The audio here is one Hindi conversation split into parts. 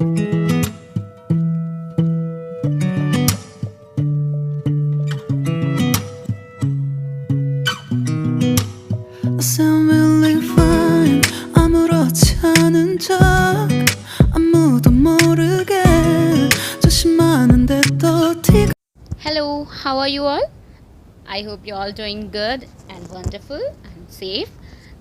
I sound really fine. 아무렇지 않은 척 아무도 모르게 조심하는데 또 티가. Hello, how are you all? I hope you're all doing good and wonderful and safe.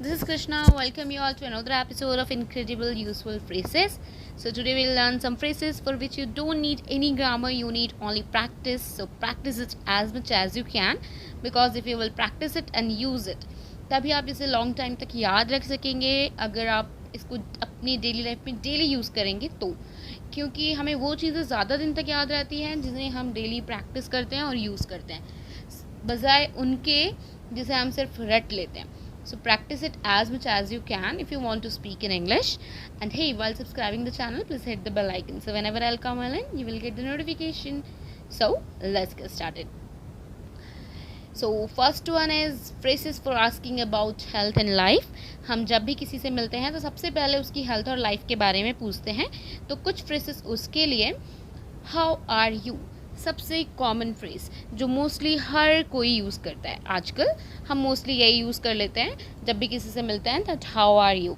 This is Krishna. Welcome you all to another episode of Incredible Useful Phrases. So today we'll learn some phrases for which you don't need any grammar, you need only practice. So practice it as much as you can, because if you will practice it and use it, तभी आप इसे लॉन्ग टाइम तक याद रख सकेंगे अगर आप इसको अपनी डेली लाइफ में डेली यूज़ करेंगे तो, क्योंकि हमें वो चीज़ें ज़्यादा दिन तक याद रहती हैं जिन्हें हम डेली प्रैक्टिस करते हैं और यूज़ करते हैं, बजाय उनके जिसे हम सिर्फ रट लेते हैं. So practice it as much as you can if you want to speak in English. And hey, while subscribing the channel, please hit the bell icon so whenever I'll come on, you will get the notification. So let's get started. So first one is phrases for asking about health and life. हम जब भी किसी से मिलते हैं तो सबसे पहले उसकी हेल्थ और लाइफ के बारे में पूछते हैं. तो कुछ phrases उसके लिए, हाउ आर यू, सबसे कॉमन फ्रेज जो मोस्टली हर कोई यूज़ करता है आजकल. हम मोस्टली यही यूज़ कर लेते हैं जब भी किसी से मिलते हैं, that how are you.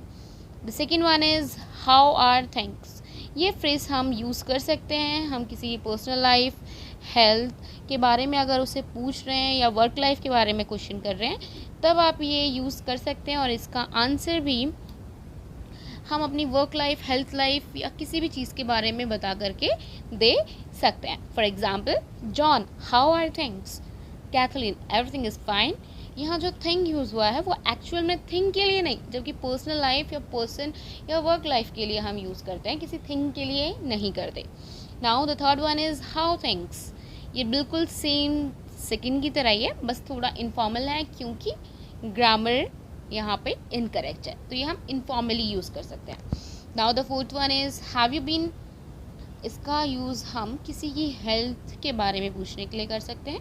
The second one is how are things. ये फ्रेज़ हम यूज़ कर सकते हैं, हम किसी पर्सनल लाइफ, हेल्थ के बारे में अगर उसे पूछ रहे हैं या वर्क लाइफ के बारे में क्वेश्चन कर रहे हैं, तब आप ये यूज़ कर सकते हैं और इसका आंसर भी हम अपनी वर्क लाइफ, हेल्थ लाइफ या किसी भी चीज़ के बारे में बता करके दे सकते हैं. For example, John how are things, Kathleen everything is fine. यहाँ जो थिंग यूज़ हुआ है वो एक्चुअल में थिंग के लिए नहीं, जबकि पर्सनल लाइफ या पर्सन या वर्क लाइफ के लिए हम यूज़ करते हैं, किसी थिंग के लिए नहीं करते. Now the third one is how things. ये बिल्कुल सेम सेकेंड की तरह ही है, बस थोड़ा इनफॉर्मल है क्योंकि ग्रामर यहाँ पे इनकरेक्ट है, तो ये हम इनफॉर्मली यूज़ कर सकते हैं. Now the fourth one is have you been. इसका यूज़ हम किसी की हेल्थ के बारे में पूछने के लिए कर सकते हैं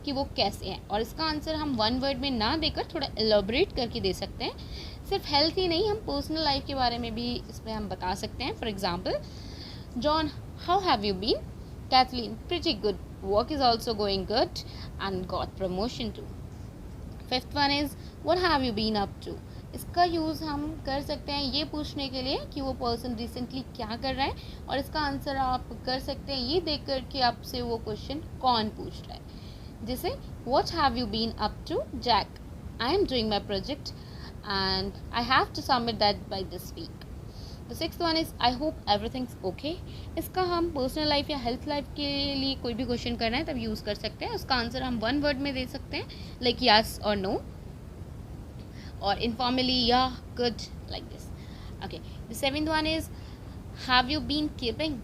कि वो कैसे हैं, और इसका आंसर हम वन वर्ड में ना देकर थोड़ा एलोबरेट करके दे सकते हैं. सिर्फ हेल्थ ही नहीं, हम पर्सनल लाइफ के बारे में भी इसमें हम बता सकते हैं. For example, John how have you been, Kathleen pretty good, work is also going good and got promotion too. Fifth one is what have you been up to. इसका यूज़ हम कर सकते हैं ये पूछने के लिए कि वो पर्सन रिसेंटली क्या कर रहा है, और इसका आंसर आप कर सकते हैं ये देख कर कि आपसे वो क्वेश्चन कौन पूछ रहा है. जैसे what have you been up to Jack, I am doing my project and I have to submit that by this week. The sixth one is I hope everything's okay. इसका हम पर्सनल लाइफ या हेल्थ लाइफ के लिए कोई भी क्वेश्चन कर रहे हैं तब यूज़ कर सकते हैं. उसका आंसर हम वन वर्ड में दे सकते हैं, लाइक यस और नो, और इनफॉर्मली या good, like this. Okay, the seventh one is have you been keeping.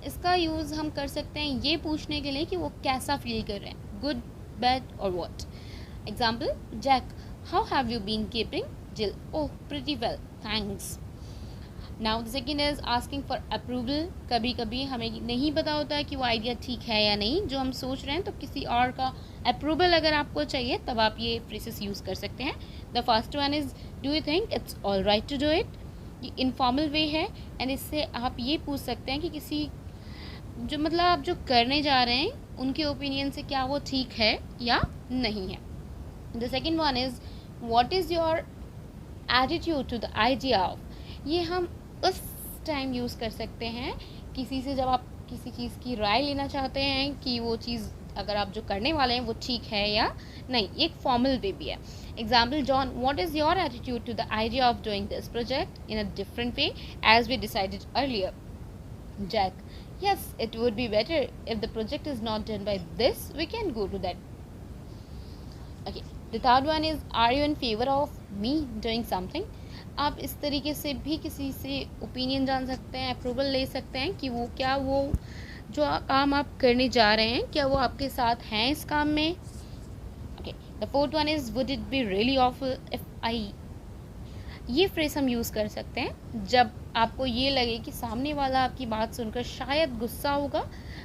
इसका यूज़ हम कर सकते हैं ये पूछने के लिए कि वो कैसा फील कर रहे हैं, गुड, बैड और what. Example, Jack how have you been keeping, Jill oh pretty well thanks. Now the second is asking for approval. कभी कभी हमें नहीं पता होता है कि वो आइडिया ठीक है या नहीं जो हम सोच रहे हैं, तो किसी और का अप्रूवल अगर आपको चाहिए तब आप ये फ्रेसेस यूज़ कर सकते हैं. The first one is do you think it's all right to do it. ये इनफॉर्मल वे है, एंड इससे आप ये पूछ सकते हैं कि किसी जो मतलब आप जो करने जा रहे हैं उनके ओपिनियन से क्या वो ठीक है या नहीं है. The second one is what is your attitude to the idea of. ये हम उस टाइम यूज़ कर सकते हैं किसी से जब आप किसी चीज़ की राय लेना चाहते हैं कि वो चीज़ अगर आप जो करने वाले हैं वो ठीक है या नहीं. एक फॉर्मल वे भी है. Example, John what is your attitude to the idea of doing this project in a different way as we decided earlier. Jack yes, it would be better if the project is not done by this, we can go to that. Okay, the third one is are you in favor of me doing something. आप इस तरीके से भी किसी से ओपिनियन जान सकते हैं, अप्रूवल ले सकते हैं कि वो क्या वो जो काम आप करने जा रहे हैं क्या वो आपके साथ हैं इस काम में. Okay, the fourth one is would it be really awful if I. ये फ्रेज हम यूज़ कर सकते हैं जब आपको ये लगे कि सामने वाला आपकी बात सुनकर शायद गुस्सा होगा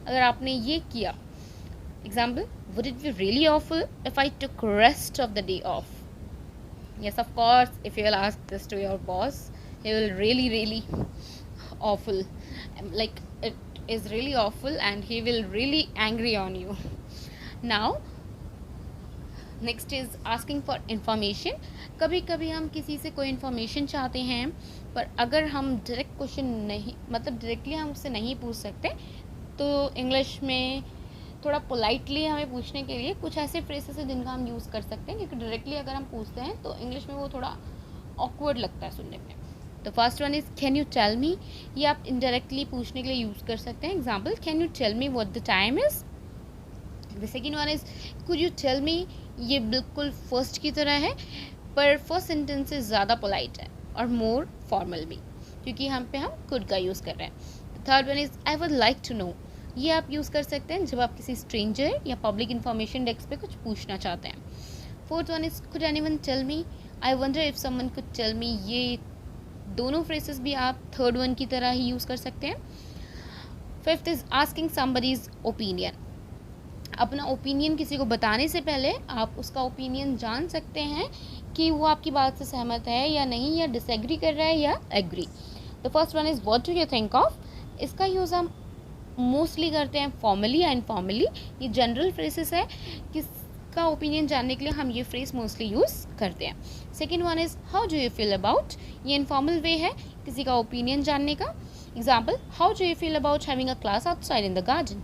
अगर आपने ये किया. Example, would it be really awful if I took rest of the day of. Yes, of course, if you will ask this to your boss, he will really awful. Like it is really awful and he will really angry on you. Now next is asking for information. कभी कभी हम किसी से कोई इन्फॉर्मेशन चाहते हैं, पर अगर हम डायरेक्ट क्वेश्चन नहीं, मतलब डायरेक्टली हम उससे नहीं पूछ सकते, तो इंग्लिश में थोड़ा पोलाइटली हमें पूछने के लिए कुछ ऐसे फ्रेसेस हैं जिनका हम यूज़ कर सकते हैं, क्योंकि डायरेक्टली अगर हम पूछते हैं तो इंग्लिश में वो थोड़ा ऑकवर्ड लगता है सुनने में. तो first one is can you tell me. ये आप इनडायरेक्टली पूछने के लिए यूज़ कर सकते हैं. Example, can you tell me what the time is. The second one is could you tell me. ये बिल्कुल फर्स्ट की तरह है, पर फर्स्ट सेंटेंस से ज़्यादा पोलाइट है और मोर फॉर्मल भी, क्योंकि यहाँ पे हम कुड का यूज़ कर रहे हैं. Third one is I would like to know. ये आप यूज़ कर सकते हैं जब आप किसी स्ट्रेंजर या पब्लिक इन्फॉर्मेशन डेस्क पे कुछ पूछना चाहते हैं. Fourth one is could anyone tell me. I wonder if someone could tell me. ये दोनों फ्रेसेस भी आप थर्ड वन की तरह ही यूज़ कर सकते हैं. Fifth is asking somebody's opinion. अपना ओपिनियन किसी को बताने से पहले आप उसका ओपिनियन जान सकते हैं कि वो आपकी बात से सहमत है या नहीं, या डिसएग्री कर रहा है या agree. The first one is what do you think of. इसका यूज़ हम मोस्टली करते हैं फॉर्मली या इनफॉर्मली. ये जनरल फ्रेसेस है, किसका ओपिनियन जानने के लिए हम ये फ्रेज मोस्टली यूज़ करते हैं. Second one is how do you feel about. ये इनफॉर्मल वे है किसी का ओपिनियन जानने का. Example, how do you feel about having a class outside in the garden.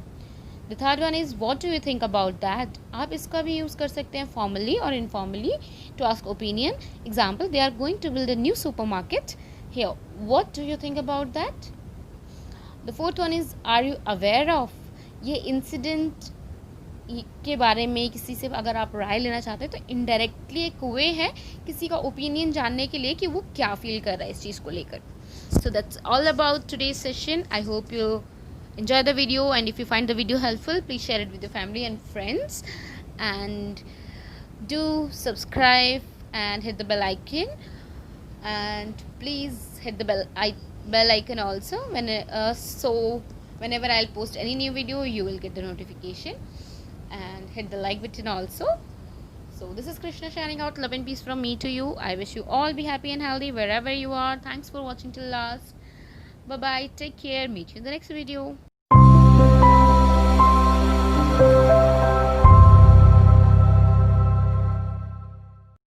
The third one is what do you think about that. आप इसका भी यूज़ कर सकते हैं फॉर्मली और informally to ask opinion. Example, they are going to build a new supermarket here. What do you think about that. The fourth one is are you aware of. ये इंसिडेंट के बारे में किसी से अगर आप राय लेना चाहते हैं तो इनडायरेक्टली एक वे है किसी का ओपिनियन जानने के लिए कि वो क्या फील कर रहा है इस चीज़ को लेकर. So that's all about today's session. I hope you enjoy the video, and if you find the video helpful, please share it with your family and friends, and do subscribe and hit the bell icon, and please hit the bell icon also so whenever I'll post any new video you will get the notification, and hit the like button also. So this is Krishna shining out. Love and peace from me to you. I wish you all be happy and healthy wherever you are. Thanks for watching till last. Bye bye, take care, meet you in the next video.